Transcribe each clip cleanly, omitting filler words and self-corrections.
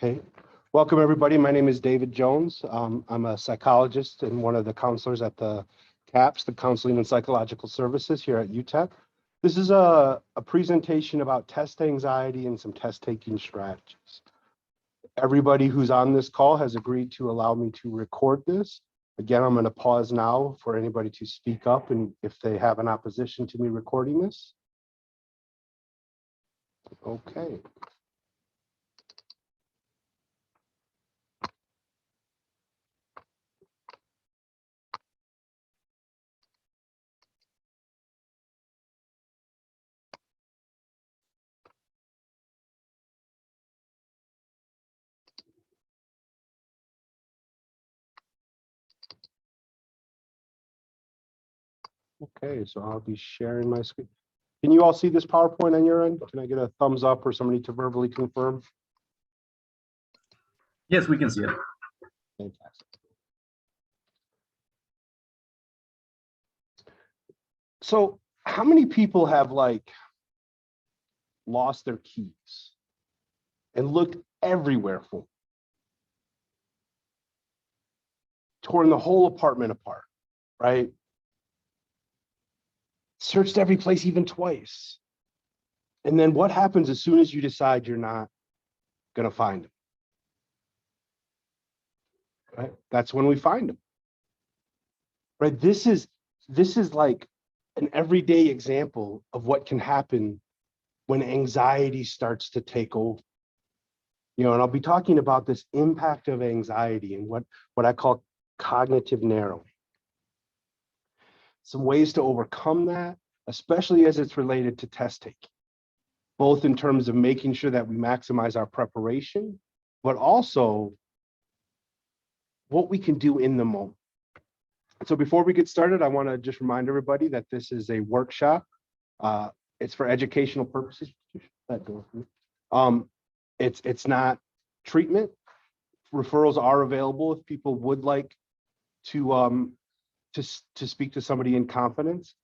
Okay, welcome everybody. My name is David Jones. I'm a psychologist and one of the counselors at the CAPS, the Counseling and Psychological Services here at UTEP. This is a presentation about test anxiety and some test taking strategies. Everybody who's on this call has agreed to allow me to record this. Again, I'm going to pause now for anybody to speak up and if they have an opposition to me recording this. Okay. Okay, so I'll be sharing my screen. Can you all see this PowerPoint on your end? Can I get a thumbs up or somebody to verbally confirm? Yes, we can see it. Fantastic. So how many people have lost their keys and looked everywhere for them? Torn the whole apartment apart, right? Searched every place even twice. And then what happens as soon as you decide you're not going to find them? Right? That's when we find them. Right? This is like an everyday example of what can happen when anxiety starts to take over. And I'll be talking about this impact of anxiety and what I call cognitive narrowing. Some ways to overcome that, especially as it's related to test taking, both in terms of making sure that we maximize our preparation, but also what we can do in the moment. So before we get started, I want to just remind everybody that this is a workshop. It's for educational purposes. It's not treatment. Referrals are available if people would like to speak to somebody in confidence.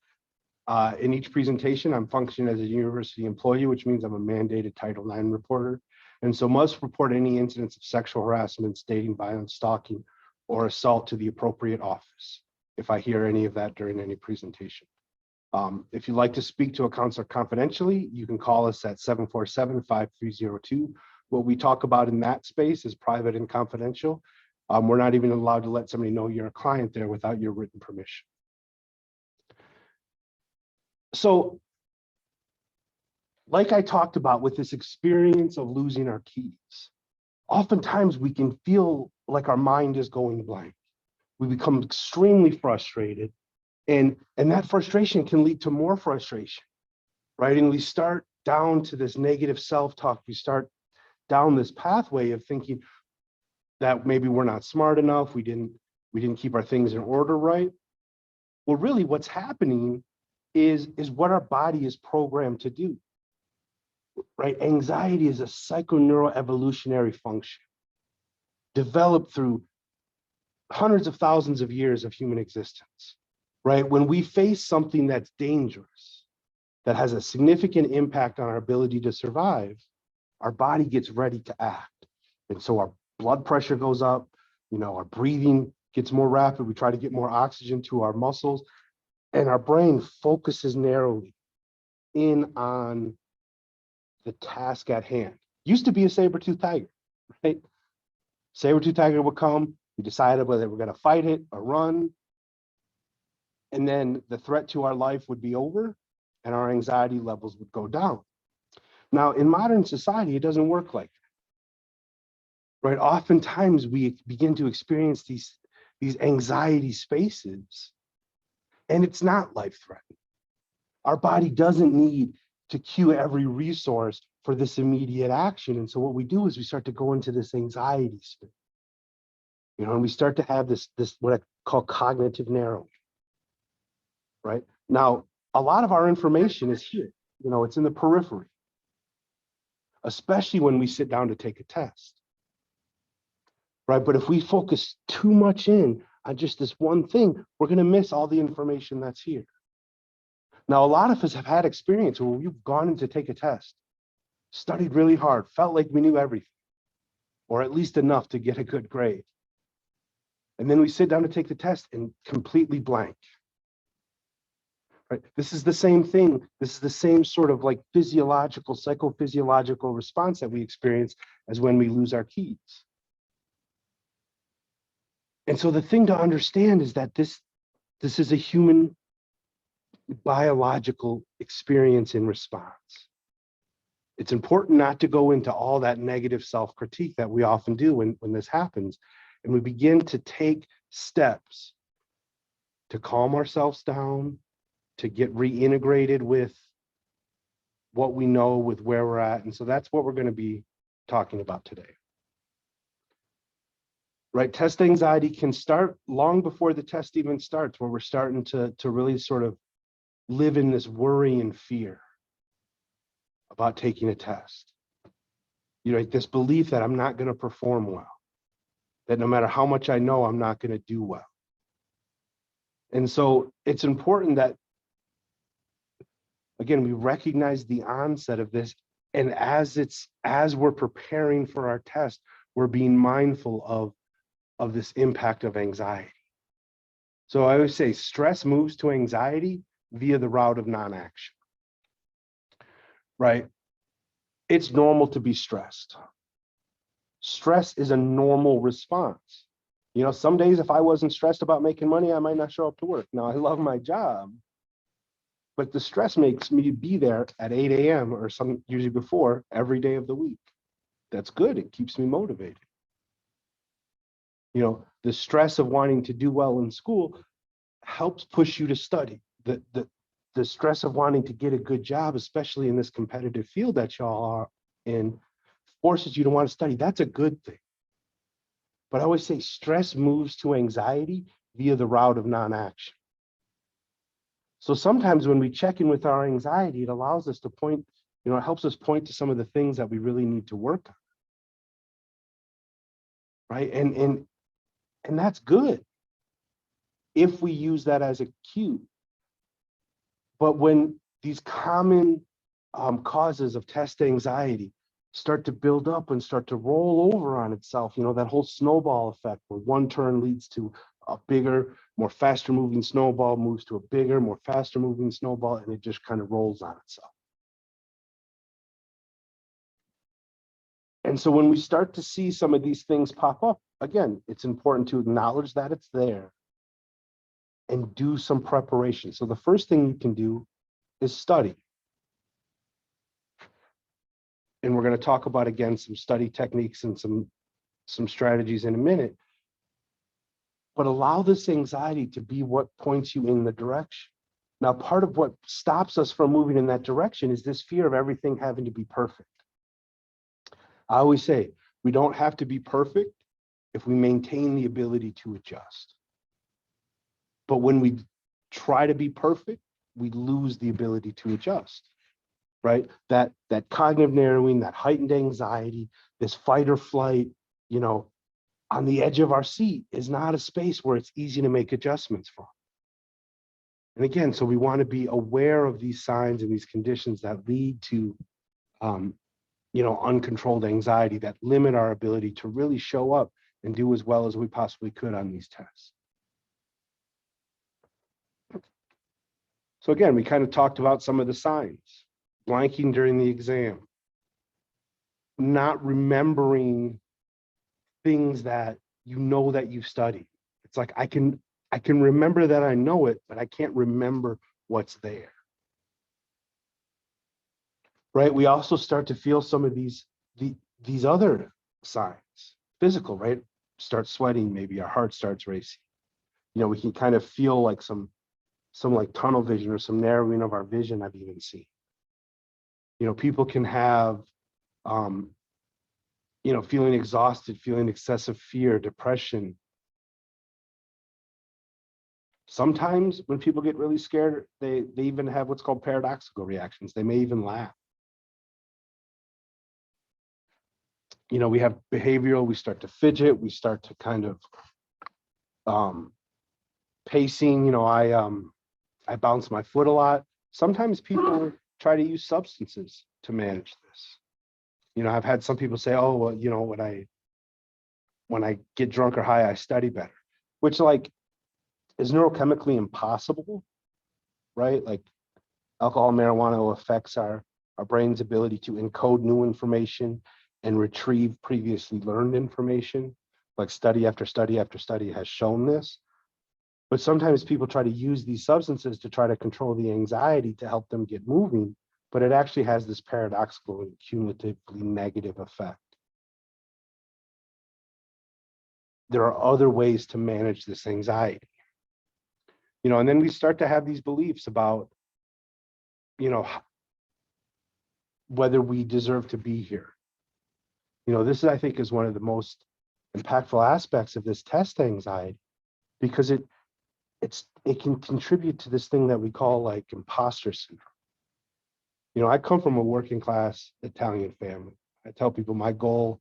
In each presentation, I'm functioning as a university employee, which means I'm a mandated Title IX reporter, and so must report any incidents of sexual harassment, dating, violence, stalking, or assault to the appropriate office if I hear any of that during any presentation. If you'd like to speak to a counselor confidentially, you can call us at 747-5302. What we talk about in that space is private and confidential. We're not even allowed to let somebody know you're a client there without your written permission. So, like I talked about with this experience of losing our keys, oftentimes we can feel like our mind is going blank. We become extremely frustrated, and that frustration can lead to more frustration, right? And we start down to this negative self-talk. We start down this pathway of thinking that maybe we're not smart enough, we didn't keep our things in order right. Well, really what's happening is what our body is programmed to do, right? Anxiety is a psychoneuroevolutionary function developed through hundreds of thousands of years of human existence, right? When we face something that's dangerous, that has a significant impact on our ability to survive, our body gets ready to act. And so our blood pressure goes up, our breathing gets more rapid, we try to get more oxygen to our muscles, and our brain focuses narrowly in on the task at hand. Used to be a saber-toothed tiger, right? Saber-toothed tiger would come, we decided whether we're going to fight it or run, and then the threat to our life would be over and our anxiety levels would go down. Now, in modern society, it doesn't work like that, right? Oftentimes we begin to experience these anxiety spaces, and it's not life-threatening. Our body doesn't need to cue every resource for this immediate action. And so what we do is we start to go into this anxiety space, and we start to have this what I call cognitive narrowing, right? Now, a lot of our information is here, it's in the periphery, especially when we sit down to take a test, right? But if we focus too much in on just this one thing, we're going to miss all the information that's here. Now, a lot of us have had experience where we've gone in to take a test, studied really hard, felt like we knew everything. or at least enough to get a good grade. And then we sit down to take the test and completely blank. Right? This is the same thing. This is the same sort of like physiological, psychophysiological response that we experience as when we lose our keys. And so the thing to understand is that this is a human biological experience in response. It's important not to go into all that negative self-critique that we often do when this happens. And we begin to take steps to calm ourselves down, to get reintegrated with what we know, with where we're at. And so that's what we're going to be talking about today. Right? Test anxiety can start long before the test even starts, where we're starting to really sort of live in this worry and fear about taking a test. You know, this belief that I'm not going to perform well, that no matter how much I know, I'm not going to do well. And so it's important that, again, we recognize the onset of this, and as we're preparing for our test, we're being mindful of this impact of anxiety. So I always say stress moves to anxiety via the route of non-action. Right? It's normal to be stressed. Stress is a normal response. You know, some days if I wasn't stressed about making money, I might not show up to work. Now, I love my job, but the stress makes me be there at 8 a.m. or some usually before every day of the week. That's good. It keeps me motivated. You know, the stress of wanting to do well in school helps push you to study. The stress of wanting to get a good job, especially in this competitive field that y'all are in, forces you to want to study. That's a good thing. But I always say stress moves to anxiety via the route of non-action. So sometimes when we check in with our anxiety, it allows us to point, you know, it helps us point to some of the things that we really need to work on. Right? And that's good if we use that as a cue. But when these common causes of test anxiety start to build up and start to roll over on itself, you know, that whole snowball effect where one turn leads to a bigger, more faster moving snowball, moves to a bigger, more faster moving snowball, and it just kind of rolls on itself. And so when we start to see some of these things pop up, again, it's important to acknowledge that it's there and do some preparation. So the first thing you can do is study. And we're going to talk about, again, some study techniques and some strategies in a minute. But allow this anxiety to be what points you in the direction. Now, part of what stops us from moving in that direction is this fear of everything having to be perfect. I always say, we don't have to be perfect if we maintain the ability to adjust. But when we try to be perfect, we lose the ability to adjust, right? That cognitive narrowing, that heightened anxiety, this fight or flight, you know, on the edge of our seat is not a space where it's easy to make adjustments from. And again, so we want to be aware of these signs and these conditions that lead to, you know, uncontrolled anxiety that limit our ability to really show up and do as well as we possibly could on these tests. So again, we kind of talked about some of the signs: blanking during the exam, not remembering things that you know that you've studied. It's like I can remember that I know it, but I can't remember what's there. Right? We also start to feel some of these other signs, physical, right? Start sweating, maybe our heart starts racing. You know, we can kind of feel like some like tunnel vision or some narrowing of our vision I've even seen. You know, people can have, you know, feeling exhausted, feeling excessive fear, depression. Sometimes when people get really scared, they even have what's called paradoxical reactions. They may even laugh. You know, we have behavioral, we start to fidget, we start to kind of pacing. You know, I bounce my foot a lot. Sometimes people try to use substances to manage this. You know, I've had some people say, oh, well, you know, when I when I get drunk or high, I study better, which like is neurochemically impossible, right? Like alcohol, marijuana affects our brain's ability to encode new information and retrieve previously learned information. Like study after study after study has shown this. But sometimes people try to use these substances to try to control the anxiety to help them get moving, but it actually has this paradoxical and cumulatively negative effect. There are other ways to manage this anxiety. And then we start to have these beliefs about, whether we deserve to be here. This I think is one of the most impactful aspects of this test anxiety, because it can contribute to this thing that we call like imposter syndrome. I come from a working class Italian family. I tell people my goal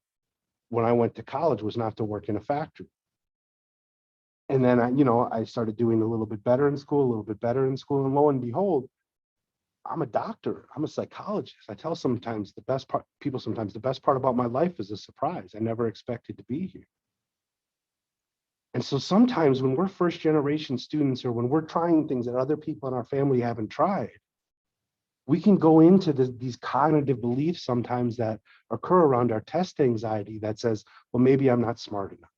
when I went to college was not to work in a factory. And then I started doing a little bit better in school, a little bit better in school, and lo and behold, I'm a doctor. I'm a psychologist. I tell sometimes the best part about my life is a surprise. I never expected to be here. And so sometimes when we're first generation students, or when we're trying things that other people in our family haven't tried, we can go into these cognitive beliefs sometimes that occur around our test anxiety that says, well, maybe I'm not smart enough.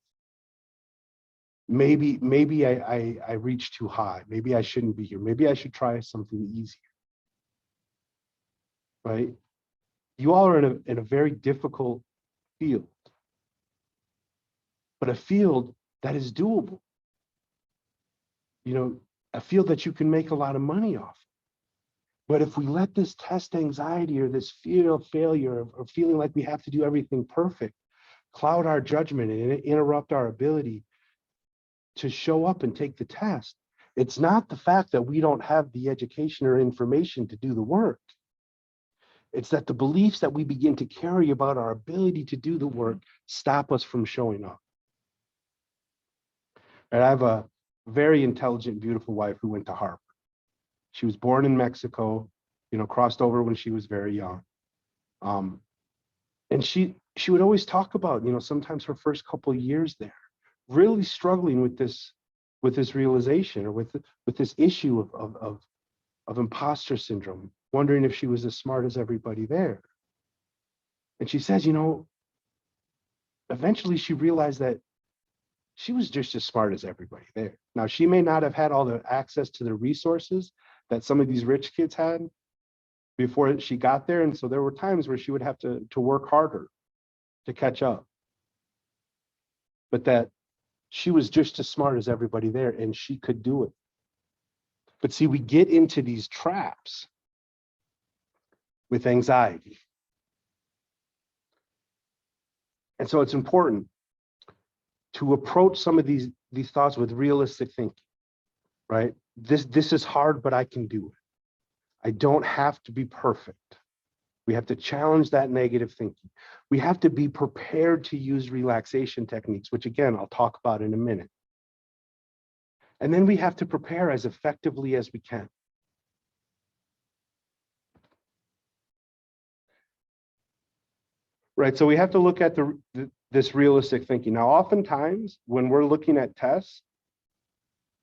Maybe I reached too high. Maybe I shouldn't be here. Maybe I should try something easier. Right? You all are in a very difficult field, but a field that is doable. A field that you can make a lot of money off. But if we let this test anxiety or this fear of failure or feeling like we have to do everything perfect cloud our judgment and interrupt our ability to show up and take the test, it's not the fact that we don't have the education or information to do the work. It's that the beliefs that we begin to carry about our ability to do the work stop us from showing up. And I have a very intelligent, beautiful wife who went to Harvard. She was born in Mexico, crossed over when she was very young. And she would always talk about, sometimes her first couple of years there, really struggling with this realization, or with this issue of imposter syndrome, wondering if she was as smart as everybody there. And she says, eventually she realized that she was just as smart as everybody there. Now, she may not have had all the access to the resources that some of these rich kids had before she got there. And so there were times where she would have to work harder to catch up. But that she was just as smart as everybody there, and she could do it. But see, we get into these traps with anxiety. And so it's important to approach some of these thoughts with realistic thinking, right? This is hard, but I can do it. I don't have to be perfect. We have to challenge that negative thinking. We have to be prepared to use relaxation techniques, which again, I'll talk about in a minute. And then we have to prepare as effectively as we can. Right, so we have to look at this realistic thinking. Now, oftentimes when we're looking at tests,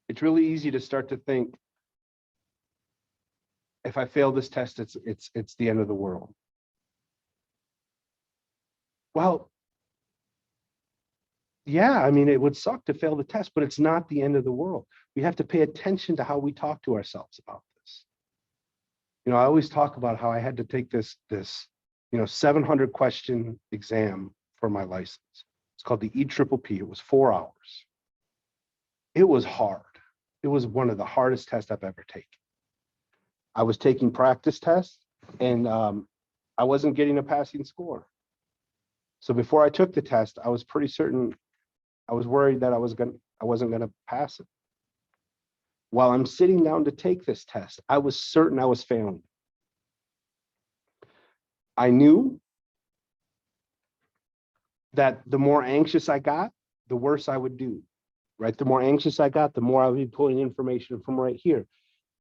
it's really easy to start to think, if I fail this test, it's the end of the world. Well, yeah, I mean, it would suck to fail the test, but it's not the end of the world. We have to pay attention to how we talk to ourselves about this. I always talk about how I had to take this 700 question exam for my license. It's called the EPPP. It was 4 hours. It was hard. It was one of the hardest tests I've ever taken. I was taking practice tests, and I wasn't getting a passing score. So before I took the test, I was pretty certain, I was worried that I wasn't gonna pass it. While I'm sitting down to take this test, I was certain I was failing. I knew that the more anxious I got, the worse I would do, right? The more anxious I got, the more I would be pulling information from right here.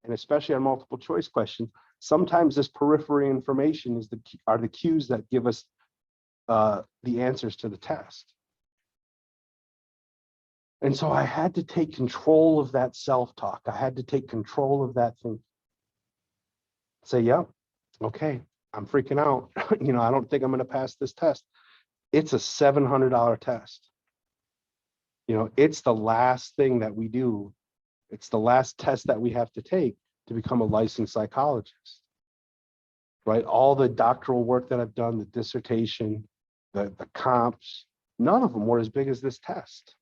And especially on multiple choice questions, sometimes this periphery information are the cues that give us the answers to the test. And so I had to take control of that self-talk. I had to take control of that thing. Say, yep, okay, I'm freaking out. I don't think I'm going to pass this test. It's a $700 test. It's the last thing that we do. It's the last test that we have to take to become a licensed psychologist, right? All the doctoral work that I've done, the dissertation, the comps, none of them were as big as this test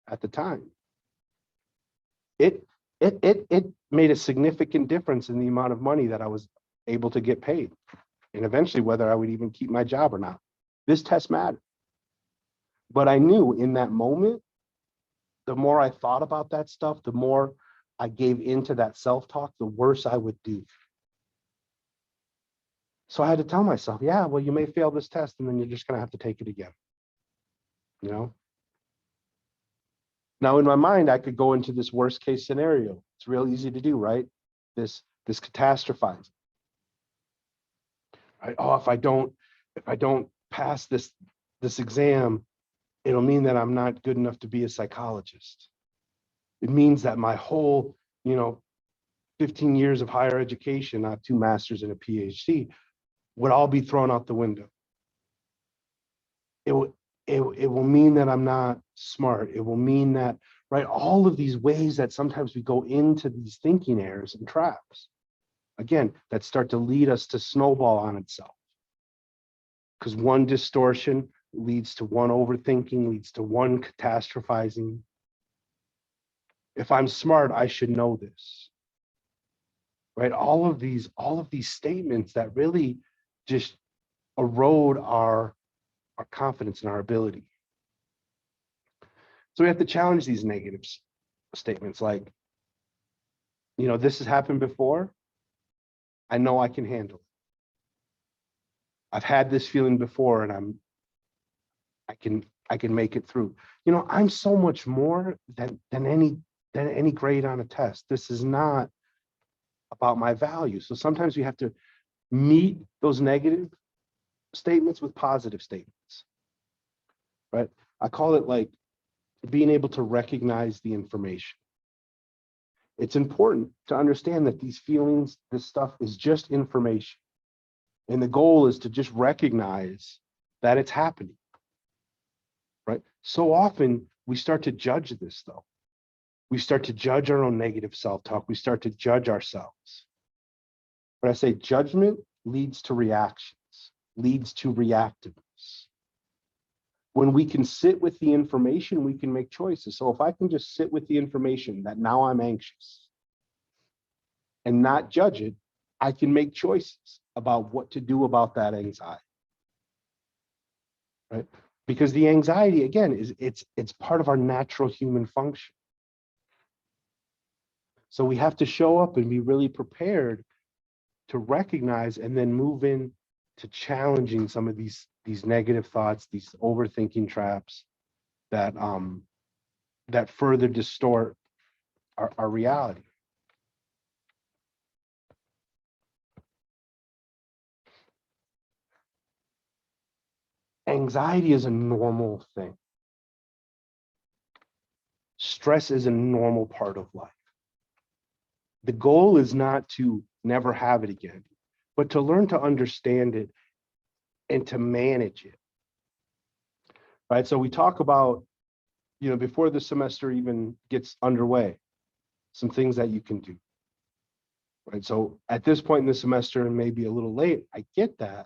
at the time. It made a significant difference in the amount of money that I was able to get paid, and eventually whether I would even keep my job or not. This test mattered. But I knew in that moment, the more I thought about that stuff, the more I gave into that self-talk, the worse I would do. So I had to tell myself, yeah, well, you may fail this test and then you're just going to have to take it again. Now in my mind, I could go into this worst case scenario. It's real easy to do, right? This catastrophizing. Right? Oh, if I don't pass this exam, it'll mean that I'm not good enough to be a psychologist. It means that my whole, 15 years of higher education, not 2 masters and a PhD, would all be thrown out the window. It will mean that I'm not smart. It will mean that, right, all of these ways that sometimes we go into these thinking errors and traps, again, that start to lead us to snowball on itself. Because one distortion leads to one overthinking, leads to one catastrophizing. If I'm smart, I should know this. Right? All of these statements that really just erode our confidence in our ability. So we have to challenge these negative statements like, this has happened before. I know I can handle it. I've had this feeling before and I can make it through. I'm so much more than any grade on a test. This is not about my value. So sometimes we have to meet those negative statements with positive statements, right? I call it like being able to recognize the information. It's important to understand that these feelings, this stuff is just information. And the goal is to just recognize that it's happening, right? So often we start to judge this though. We start to judge our own negative self-talk. We start to judge ourselves. When I say judgment leads to reactions, leads to reactiveness. When we can sit with the information, we can make choices. So if I can just sit with the information that now I'm anxious and not judge it, I can make choices about what to do about that anxiety, right? Because the anxiety, again, it's part of our natural human function. So we have to show up and be really prepared to recognize and then move in to challenging some of these negative thoughts, these overthinking traps that that further distort our reality. Anxiety is a normal thing. Stress is a normal part of life. The goal is not to never have it again, but to learn to understand it and to manage it. Right? So we talk about, before the semester even gets underway, some things that you can do. Right? So at this point in the semester, and maybe a little late, I get that,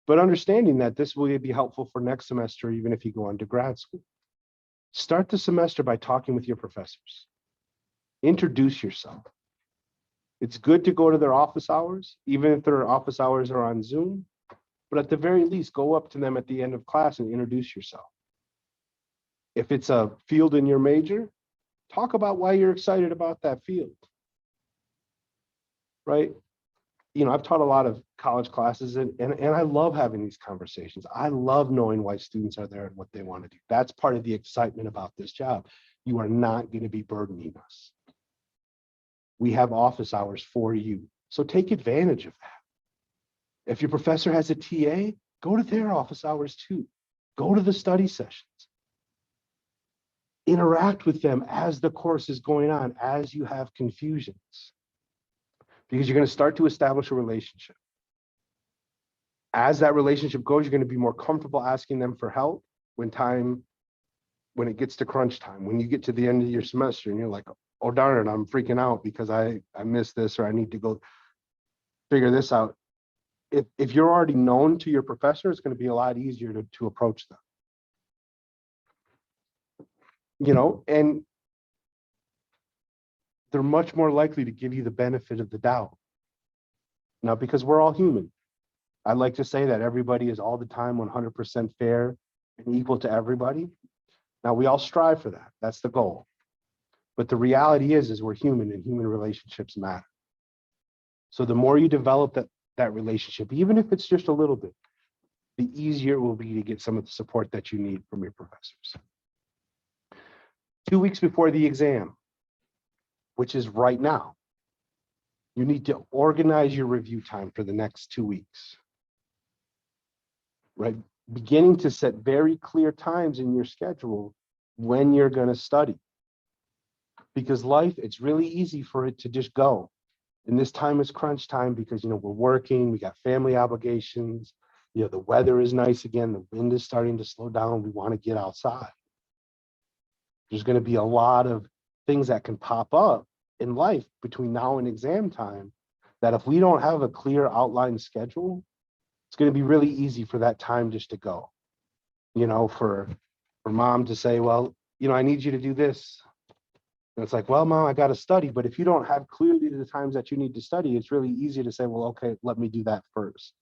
but understanding that this will be helpful for next semester, even if you go on to grad school. Start the semester by talking with your professors. Introduce yourself. It's good to go to their office hours, even if their office hours are on Zoom, but at the very least, go up to them at the end of class and introduce yourself. If it's a field in your major, talk about why you're excited about that field, right? I've taught a lot of college classes and I love having these conversations. I love knowing why students are there and what they want to do. That's part of the excitement about this job. You are not going to be burdening us. We have office hours for you. So take advantage of that. If your professor has a TA, go to their office hours too. Go to the study sessions. interact with them as the course is going on, as you have confusions, because you're going to start to establish a relationship. As that relationship goes, you're going to be more comfortable asking them for help when it gets to crunch time, when you get to the end of your semester and you're like, oh darn it, I'm freaking out because I missed this, or I need to go figure this out. If you're already known to your professor, it's going to be a lot easier to approach them. And they're much more likely to give you the benefit of the doubt. Now, because we're all human, I like to say that everybody is all the time 100% fair and equal to everybody. Now, we all strive for that. That's the goal. But the reality is we're human, and human relationships matter. So the more you develop that relationship, even if it's just a little bit, the easier it will be to get some of the support that you need from your professors. 2 weeks before the exam, which is right now, you need to organize your review time for the next 2 weeks, right? Beginning to set very clear times in your schedule when you're going to study. Because life, it's really easy for it to just go. And this time is crunch time because, we're working, we got family obligations, the weather is nice again, the wind is starting to slow down, we want to get outside. There's going to be a lot of things that can pop up in life between now and exam time that if we don't have a clear outline schedule, it's going to be really easy for that time just to go. For mom to say, well, I need you to do this. And it's like, well, mom, I got to study. But if you don't have clearly the times that you need to study, it's really easy to say, well, okay, let me do that first.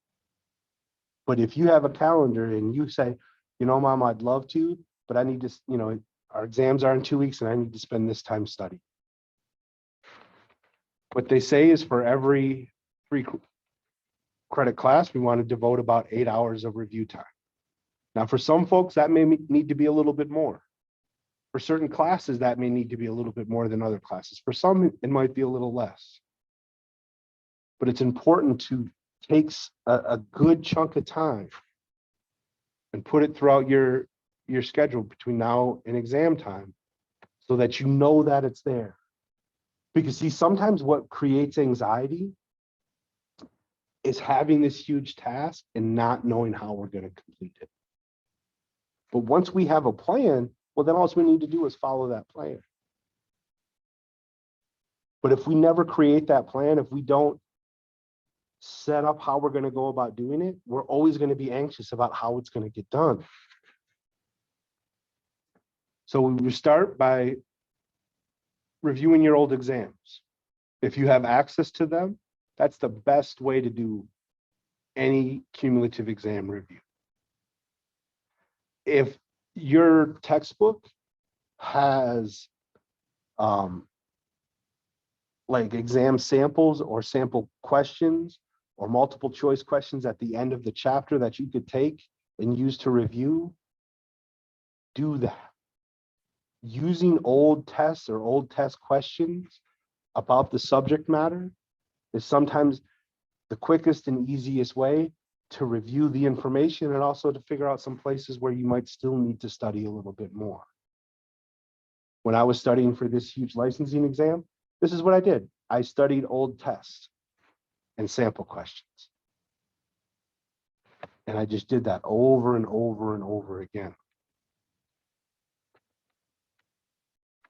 But if you have a calendar and you say, mom, I'd love to, but I need to, our exams are in 2 weeks and I need to spend this time studying. What they say is for every 3 credit class, we want to devote about 8 hours of review time. Now, for some folks, that may need to be a little bit more. For certain classes, that may need to be a little bit more than other classes. For some, it might be a little less. But it's important to take a good chunk of time and put it throughout your schedule between now and exam time so that you know that it's there. Because see, sometimes what creates anxiety is having this huge task and not knowing how we're going to complete it. But once we have a plan, well, then all we need to do is follow that plan. But if we never create that plan, if we don't set up how we're going to go about doing it, we're always going to be anxious about how it's going to get done. So we start by reviewing your old exams. If you have access to them, that's the best way to do any cumulative exam review. If your textbook has like exam samples or sample questions or multiple choice questions at the end of the chapter that you could take and use to review, do that. Using old tests or old test questions about the subject matter is sometimes the quickest and easiest way to review the information and also to figure out some places where you might still need to study a little bit more. When I was studying for this huge licensing exam, this is what I did. I studied old tests and sample questions. And I just did that over and over and over again.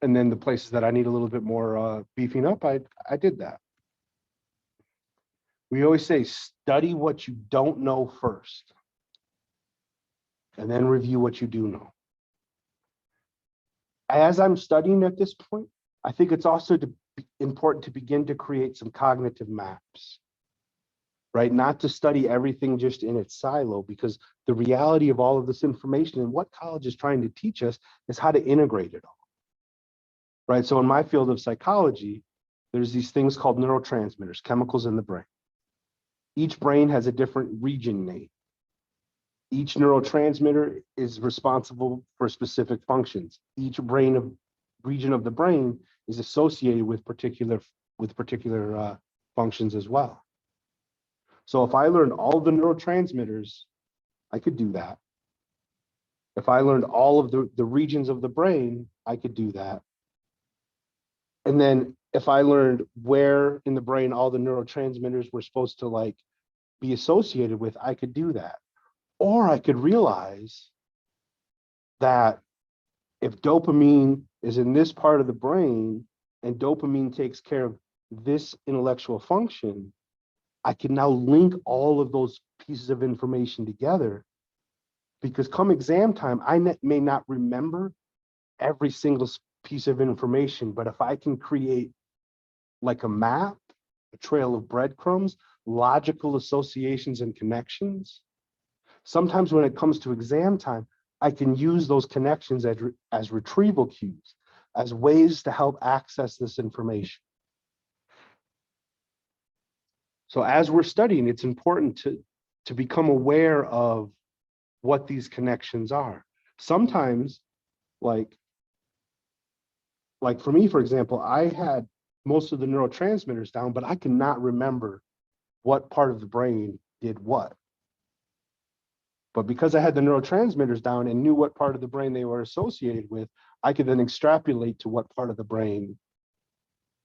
And then the places that I need a little bit more beefing up, I did that. We always say, study what you don't know first, and then review what you do know. As I'm studying at this point, I think it's also important to begin to create some cognitive maps, right? Not to study everything just in its silo, because the reality of all of this information and what college is trying to teach us is how to integrate it all, right? So in my field of psychology, there's these things called neurotransmitters, chemicals in the brain. Each brain has a different region name. Each neurotransmitter is responsible for specific functions. Each region of the brain is associated with particular functions as well. So if I learned all the neurotransmitters, I could do that. If I learned all of the regions of the brain, I could do that. And then if I learned where in the brain all the neurotransmitters were supposed to like be associated with, I could do that. Or I could realize that if dopamine is in this part of the brain and dopamine takes care of this intellectual function, I can now link all of those pieces of information together, because come exam time, I may not remember every single piece of information, but if I can create like a map, a trail of breadcrumbs, logical associations and connections, sometimes when it comes to exam time, I can use those connections as retrieval cues, as ways to help access this information. So as we're studying, it's important to become aware of what these connections are. Sometimes, like for me, for example, I had most of the neurotransmitters down, but I cannot remember what part of the brain did what. But because I had the neurotransmitters down and knew what part of the brain they were associated with, I could then extrapolate to what part of the brain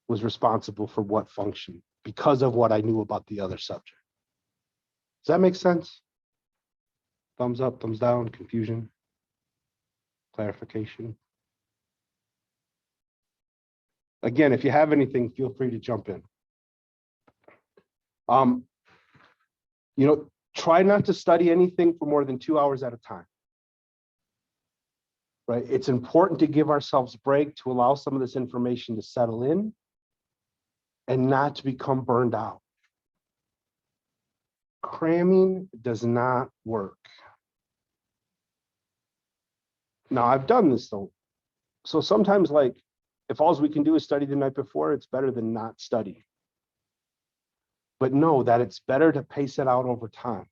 was responsible for what function because of what I knew about the other subject. Does that make sense? Thumbs up, thumbs down, confusion, clarification. Again, if you have anything, feel free to jump in. Try not to study anything for more than 2 hours at a time. Right? It's important to give ourselves a break to allow some of this information to settle in and not to become burned out. Cramming does not work. Now, I've done this though. So sometimes, like, if all we can do is study the night before, it's better than not study. But know that it's better to pace it out over time.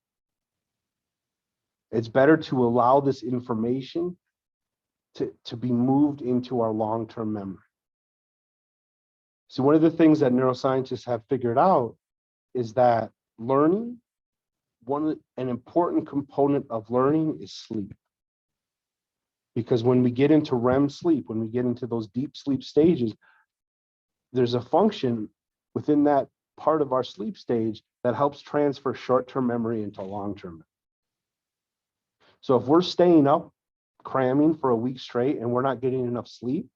It's better to allow this information to be moved into our long-term memory. So one of the things that neuroscientists have figured out is that learning, an important component of learning is sleep. Because when we get into REM sleep, when we get into those deep sleep stages, there's a function within that part of our sleep stage that helps transfer short-term memory into long-term memory. So if we're staying up cramming for a week straight and we're not getting enough sleep,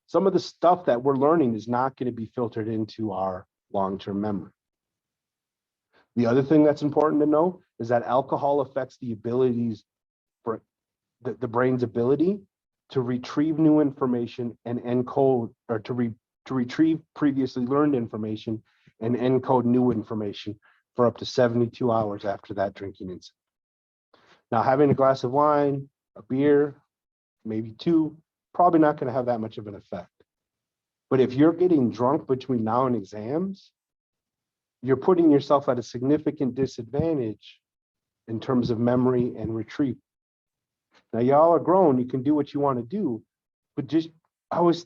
some of the stuff that we're learning is not going to be filtered into our long-term memory. The other thing that's important to know is that alcohol affects the abilities for the brain's ability to retrieve new information and encode, or to retrieve previously learned information and encode new information for up to 72 hours after that drinking incident. Now, having a glass of wine, a beer, maybe two, probably not going to have that much of an effect. But if you're getting drunk between now and exams, you're putting yourself at a significant disadvantage in terms of memory and retrieval. Now, y'all are grown, you can do what you want to do, but just I always